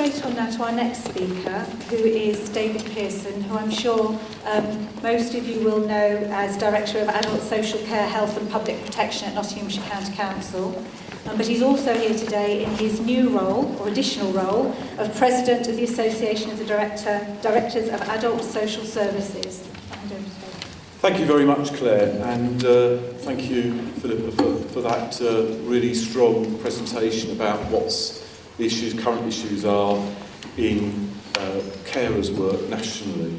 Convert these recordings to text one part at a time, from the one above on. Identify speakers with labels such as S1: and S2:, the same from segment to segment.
S1: straight on now to our next speaker, who is David Pearson, who I'm sure most of you will know as Director of Adult Social Care, Health and Public Protection at Nottinghamshire County Council. But he's also here today in his new role, or additional role, of President of the Association of the Directors of Adult Social Services.
S2: Thank you very much, Claire, and thank you, Philippa, for that really strong presentation about what the current issues are in carers' work nationally,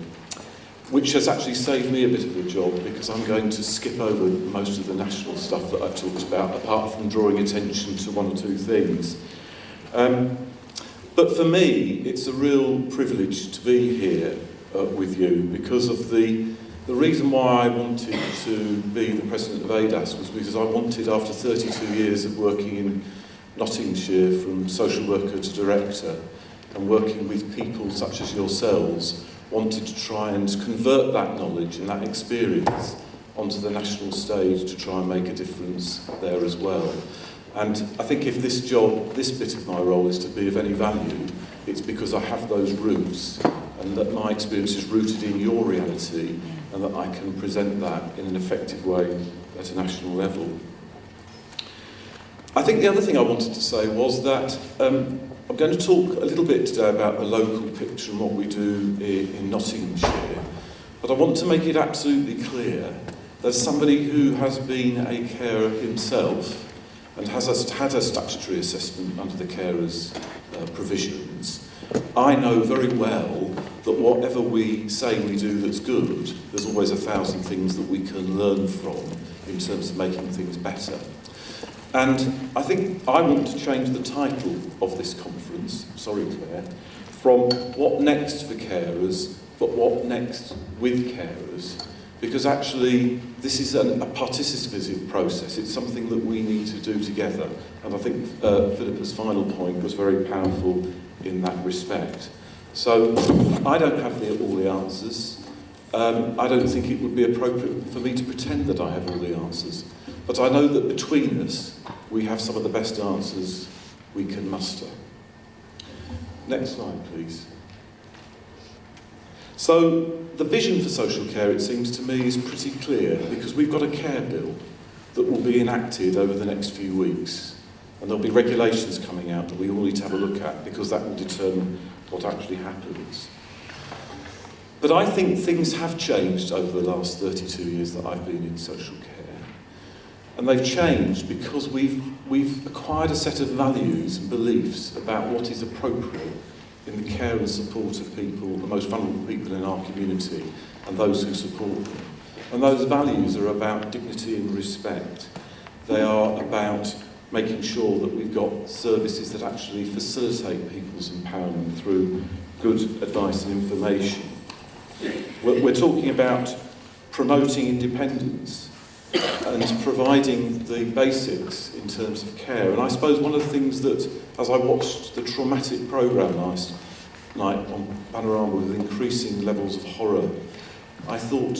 S2: which has actually saved me a bit of a job because I'm going to skip over most of the national stuff that I've talked about, apart from drawing attention to one or two things. But for me, it's a real privilege to be here with you because of the reason why I wanted to be the president of ADASS was because I wanted, after 32 years of working in Nottinghamshire from social worker to director and working with people such as yourselves, wanted to try and convert that knowledge and that experience onto the national stage to try and make a difference there as well. And I think if this bit of my role is to be of any value, it's because I have those roots and that my experience is rooted in your reality and that I can present that in an effective way at a national level. I think the other thing I wanted to say was that I'm going to talk a little bit today about the local picture and what we do in Nottinghamshire, but I want to make it absolutely clear that as somebody who has been a carer himself and has had a statutory assessment under the carers' provisions, I know very well that whatever we say we do that's good, there's always 1,000 things that we can learn from in terms of making things better. And I think I want to change the title of this conference, sorry Claire, from What Next for Carers, but What Next with Carers, because actually this is a participative process. It's something that we need to do together. And I think Philippa's final point was very powerful in that respect. So I don't have all the answers. I don't think it would be appropriate for me to pretend that I have all the answers. But I know that between us, we have some of the best answers we can muster. Next slide, please. So the vision for social care, it seems to me, is pretty clear because we've got a care bill that will be enacted over the next few weeks. And there'll be regulations coming out that we all need to have a look at because that will determine what actually happens. But I think things have changed over the last 32 years that I've been in social care. And they've changed because we've acquired a set of values and beliefs about what is appropriate in the care and support of people, the most vulnerable people in our community, and those who support them. And those values are about dignity and respect. They are about making sure that we've got services that actually facilitate people's empowerment through good advice and information. We're talking about promoting independence and providing the basics in terms of care. And I suppose one of the things that, as I watched the traumatic programme last night on Panorama with increasing levels of horror, I thought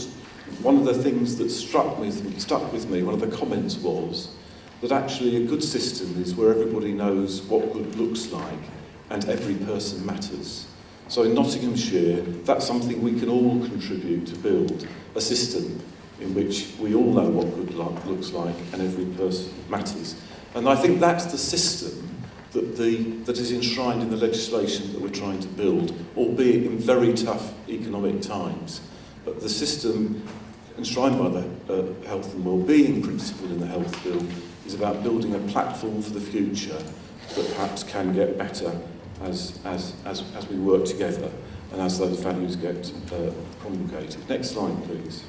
S2: one of the things that stuck with me, one of the comments was that actually a good system is where everybody knows what good looks like and every person matters. So in Nottinghamshire, that's something we can all contribute to build, a system in which we all know what good looks like and every person matters. And I think that's the system that is enshrined in the legislation that we're trying to build, albeit in very tough economic times. But the system enshrined by the health and well-being principle in the health bill is about building a platform for the future that perhaps can get better as we work together and as those values get promulgated. Next slide, please.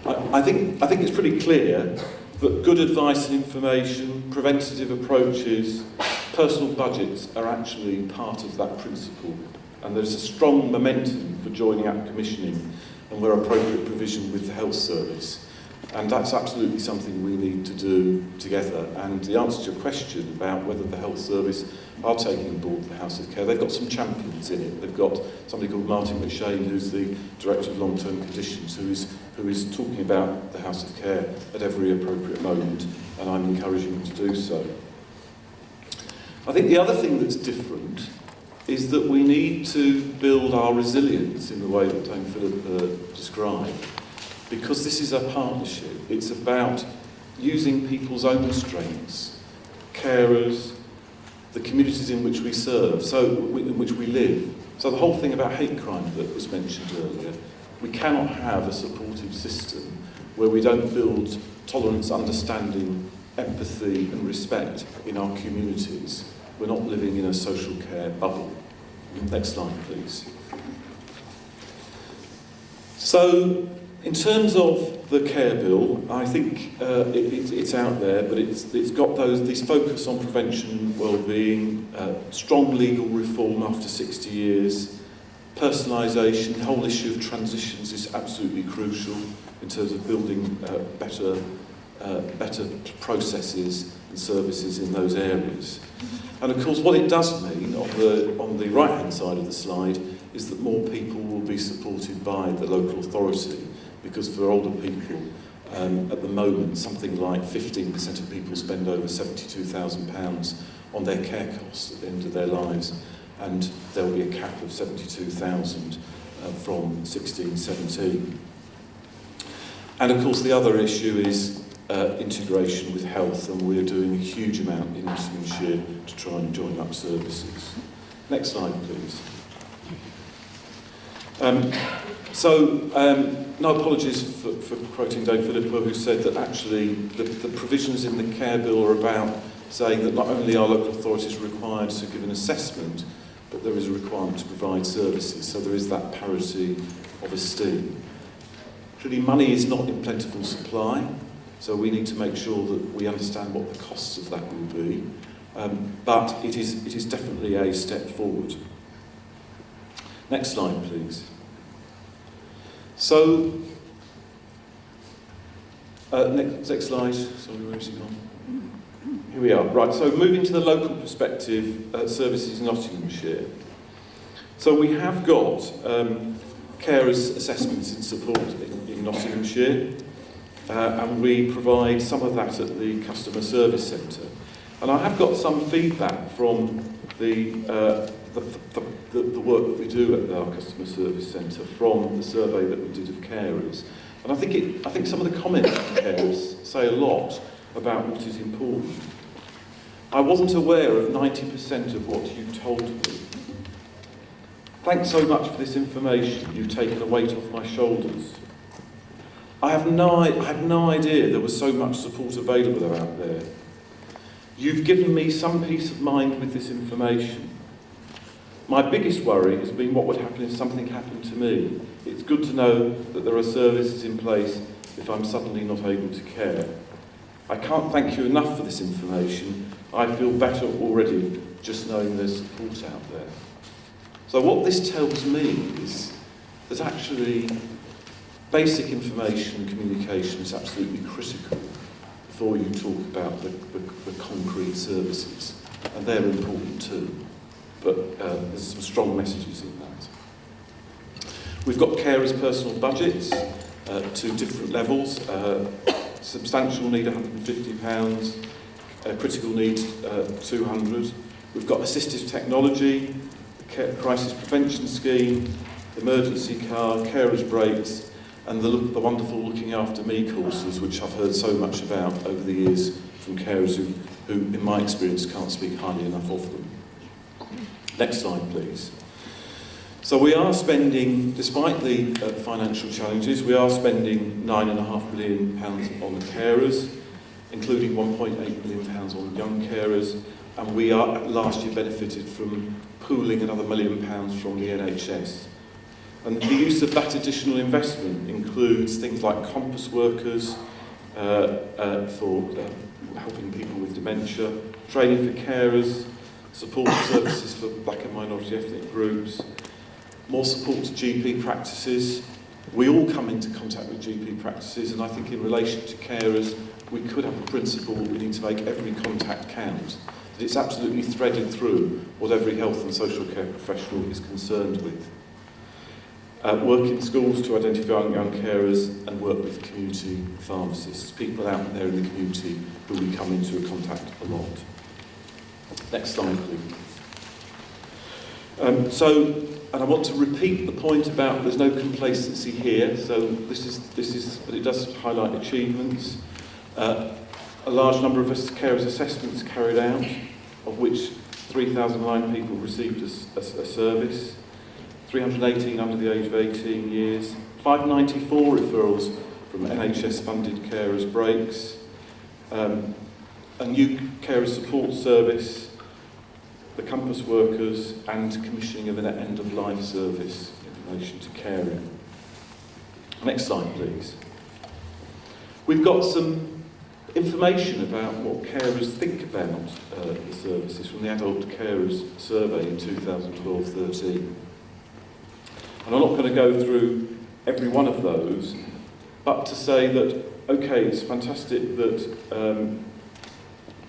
S2: I think it's pretty clear that good advice and information, preventative approaches, personal budgets are actually part of that principle. And there's a strong momentum for joining up commissioning and where appropriate provision with the health service. And that's absolutely something we need to do together. And the answer to your question about whether the health service are taking on board the House of Care, they've got some champions in it. They've got somebody called Martin McShane, who's the Director of Long-Term Conditions, who is talking about the House of Care at every appropriate moment, and I'm encouraging them to do so. I think the other thing that's different is that we need to build our resilience in the way that Dame Philippa described, because this is a partnership. It's about using people's own strengths, carers, the communities in which we serve, in which we live. So the whole thing about hate crime that was mentioned earlier, we cannot have a supportive system where we don't build tolerance, understanding, empathy and respect in our communities. We're not living in a social care bubble. Next slide, please. So, in terms of the care bill, I think it's out there, but it's got these focus on prevention, well-being, strong legal reform after 60 years, personalisation. The whole issue of transitions is absolutely crucial in terms of building better processes and services in those areas. And of course, what it does mean on the right-hand side of the slide is that more people will be supported by the local authority, because for older people, at the moment, something like 15% of people spend over £72,000 on their care costs at the end of their lives, and there will be a cap of 72,000 from 16-17. And of course, the other issue is integration with health, and we're doing a huge amount in Nottinghamshire to try and join up services. Next slide, please. No apologies for quoting Dame Philippa, who said that actually the provisions in the care bill are about saying that not only are local authorities required to give an assessment, but there is a requirement to provide services, so there is that parity of esteem. Really, money is not in plentiful supply, so we need to make sure that we understand what the costs of that will be, but it is definitely a step forward. Next slide, please. So, next slide. Sorry, where is it gone? Here we are. Right, so moving to the local perspective, services in Nottinghamshire. So we have got carers assessments and support in Nottinghamshire, and we provide some of that at the customer service centre. And I have got some feedback from the work that we do at our customer service centre from the survey that we did of carers. And I think some of the comments from carers say a lot about what is important. I wasn't aware of 90% of what you've told me. Thanks so much for this information. You've taken a weight off my shoulders. I had no idea there was so much support available out there. You've given me some peace of mind with this information. My biggest worry has been what would happen if something happened to me. It's good to know that there are services in place if I'm suddenly not able to care. I can't thank you enough for this information. I feel better already just knowing there's support out there. So what this tells me is that actually basic information and communication is absolutely critical before you talk about the concrete services, and they're important too. But there's some strong messages in that. We've got carers' personal budgets to different levels. Substantial need £150, critical need £200. We've got assistive technology, the crisis prevention scheme, emergency car, carers' breaks, and the wonderful Looking After Me courses, which I've heard so much about over the years from carers who in my experience, can't speak highly enough of them. Next slide, please. So we are spending, despite the financial challenges, we are spending £9.5 million on carers, including £1.8 million on young carers, and we are last year benefited from pooling another £1 million from the NHS. And the use of that additional investment includes things like compass workers for helping people with dementia, training for carers, support services for black and minority ethnic groups, more support to GP practices. We all come into contact with GP practices, and I think in relation to carers, we could have a principle that we need to make every contact count, that it's absolutely threaded through what every health and social care professional is concerned with. Work in schools to identify young carers, and work with community pharmacists, people out there in the community who we come into contact a lot. Next slide, please. And I want to repeat the point about there's no complacency here. So this is, but it does highlight achievements. A large number of carers assessments carried out, of which 3,009 people received a service, 318 under the age of 18 years, 594 referrals from NHS-funded carers breaks, a new carer support service, the Compass workers, and commissioning of an end-of-life service in relation to caring. Next slide, please. We've got some information about what carers think about the services from the Adult Carers Survey in 2012-13. And I'm not going to go through every one of those, but to say that, okay, it's fantastic that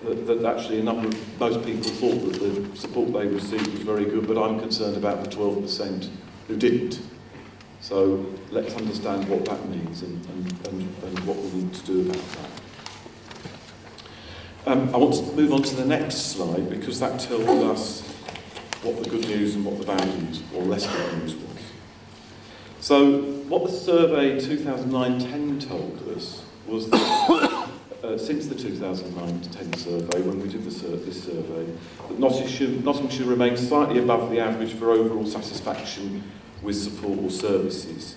S2: that actually most people thought that the support they received was very good, but I'm concerned about the 12% who didn't. So let's understand what that means and what we need to do about that. I want to move on to the next slide because that tells us what the good news and what the bad news, or less good news, was. So what the survey 2009-10 told us was that since the 2009-10 survey, when we did this survey, that Nottinghamshire remains slightly above the average for overall satisfaction with support or services.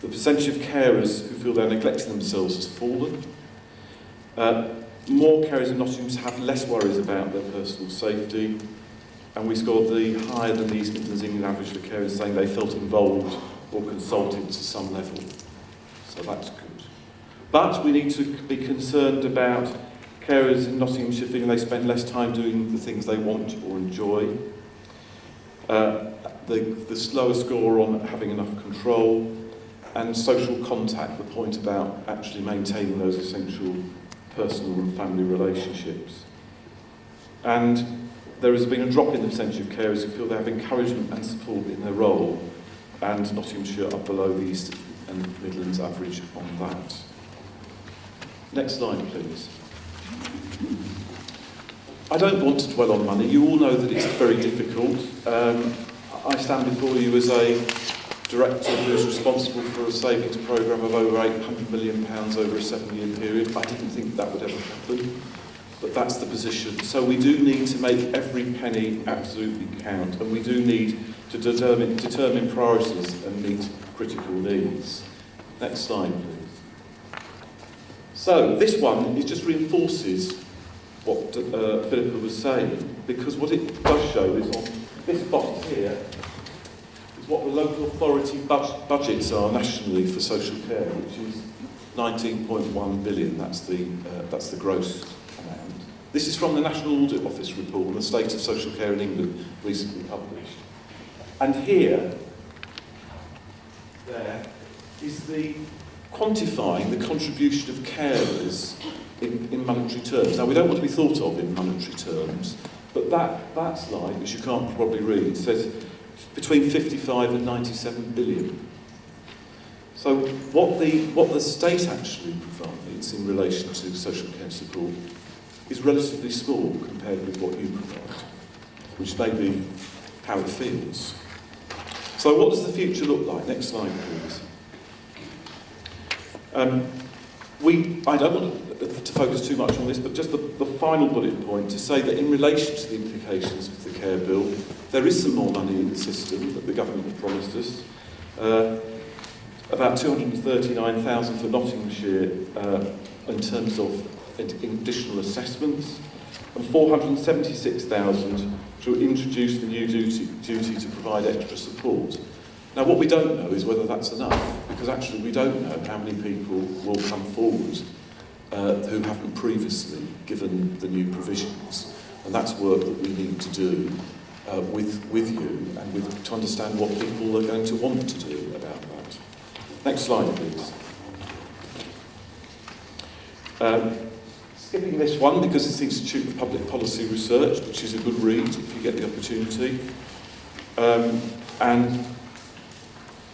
S2: The percentage of carers who feel they're neglecting themselves has fallen. More carers in Nottinghamshire have less worries about their personal safety, and we scored the higher than the East Midlands England average for carers saying they felt involved or consulted to some level. So that's good. But we need to be concerned about carers in Nottinghamshire feeling they spend less time doing the things they want or enjoy. The slower score on having enough control, and social contact, the point about actually maintaining those essential personal and family relationships. And there has been a drop in the percentage of carers who feel they have encouragement and support in their role, and Nottinghamshire up below the East and Midlands average on that. Next slide, please. I don't want to dwell on money. You all know that it's very difficult. I stand before you as a director who is responsible for a savings programme of over £800 million over a 7-year period. I didn't think that would ever happen, but that's the position. So we do need to make every penny absolutely count, and we do need to determine priorities and meet critical needs. Next slide, please. So this one, it just reinforces what Philippa was saying, because what it does show is on this box here is what the local authority budgets are nationally for social care, which is 19.1 billion. That's the gross amount. This is from the National Audit Office report on the state of social care in England, recently published. And here, there, is the quantifying the contribution of carers in monetary terms. Now, we don't want to be thought of in monetary terms, but that slide, which you can't probably read, says between 55 and 97 billion. So what the state actually provides in relation to social care support is relatively small compared with what you provide, which may be how it feels. So what does the future look like? Next slide, please. I don't want to focus too much on this, but just the final bullet point to say that in relation to the implications of the care bill, there is some more money in the system that the government have promised us. About 239,000 for Nottinghamshire in terms of additional assessments, and 476,000 to introduce the new duty to provide extra support. Now, what we don't know is whether that's enough, because actually we don't know how many people will come forward who haven't previously given the new provisions. And that's work that we need to do with you and to understand what people are going to want to do about that. Next slide, please. Skipping this one because it's the Institute of Public Policy Research, which is a good read if you get the opportunity. And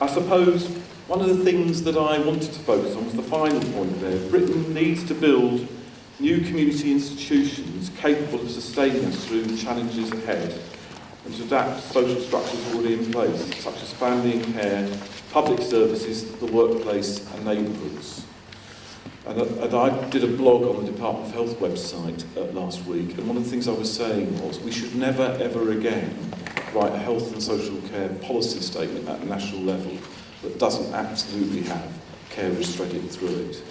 S2: I suppose one of the things that I wanted to focus on was the final point there. Britain needs to build new community institutions capable of sustaining us through the challenges ahead, and to adapt social structures already in place, such as family and care, public services, the workplace and neighbourhoods. And I did a blog on the Department of Health website last week, and one of the things I was saying was we should never ever again write a health and social care policy statement at a national level that doesn't absolutely have carers threaded through it.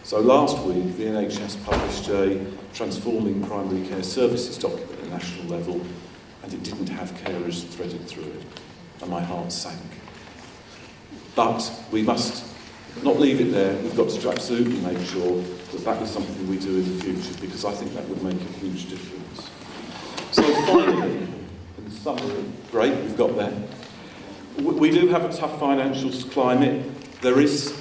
S2: So last week the NHS published a Transforming Primary Care Services document at a national level, and it didn't have carers threaded through it, and my heart sank. But we must not leave it there. We've got to absolutely make sure that that is something we do in the future, because I think that would make a huge difference. So finally, in summary, great, we've got there. We do have a tough financial climate. There is,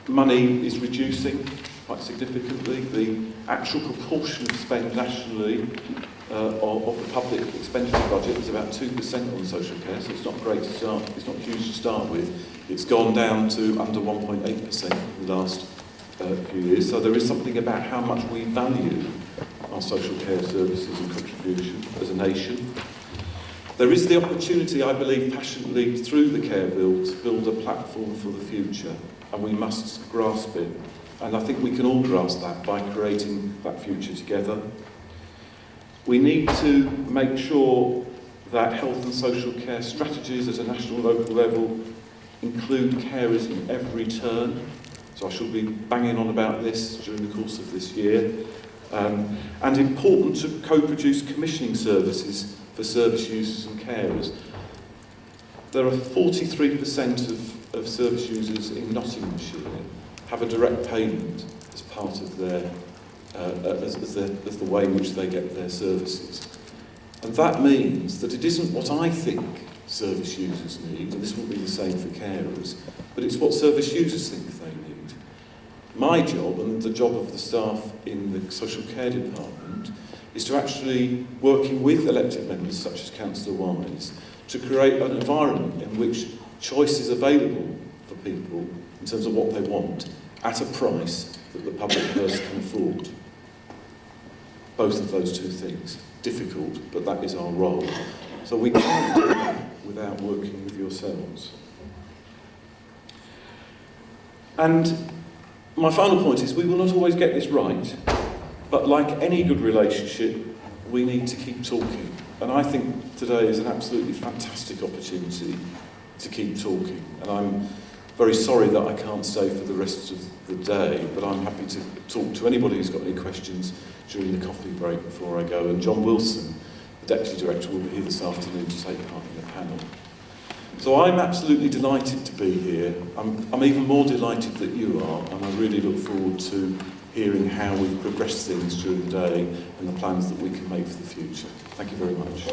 S2: money is reducing quite significantly. The actual proportion of spend nationally of the public expenditure budget is about 2% on social care, so it's not great to start, it's not huge to start with. It's gone down to under 1.8% in the last few years, so there is something about how much we value our social care services and contribution as a nation. There is the opportunity, I believe passionately, through the Care Bill to build a platform for the future, and we must grasp it. And I think we can all grasp that by creating that future together. We need to make sure that health and social care strategies at a national and local level include carers in every turn. So I shall be banging on about this during the course of this year. And important to co-produce commissioning services for service users and carers. There are 43% of service users in Nottinghamshire have a direct payment as part of their as the way in which they get their services. And that means that it isn't what I think service users need, and this won't be the same for carers, but it's what service users think they need. My job, and the job of the staff in the social care department, is to actually, working with elected members such as Councillor Wise, to create an environment in which choice is available for people in terms of what they want at a price that the public purse can afford. Both of those two things. Difficult, but that is our role. So we can't do that without working with yourselves. And my final point is we will not always get this right, but like any good relationship, we need to keep talking. And I think today is an absolutely fantastic opportunity to keep talking. And I'm very sorry that I can't stay for the rest of the day, but I'm happy to talk to anybody who's got any questions during the coffee break before I go. And John Wilson, the Deputy Director, will be here this afternoon to take part in the panel. So I'm absolutely delighted to be here. I'm even more delighted that you are, and I really look forward to hearing how we've progressed things during the day and the plans that we can make for the future. Thank you very much.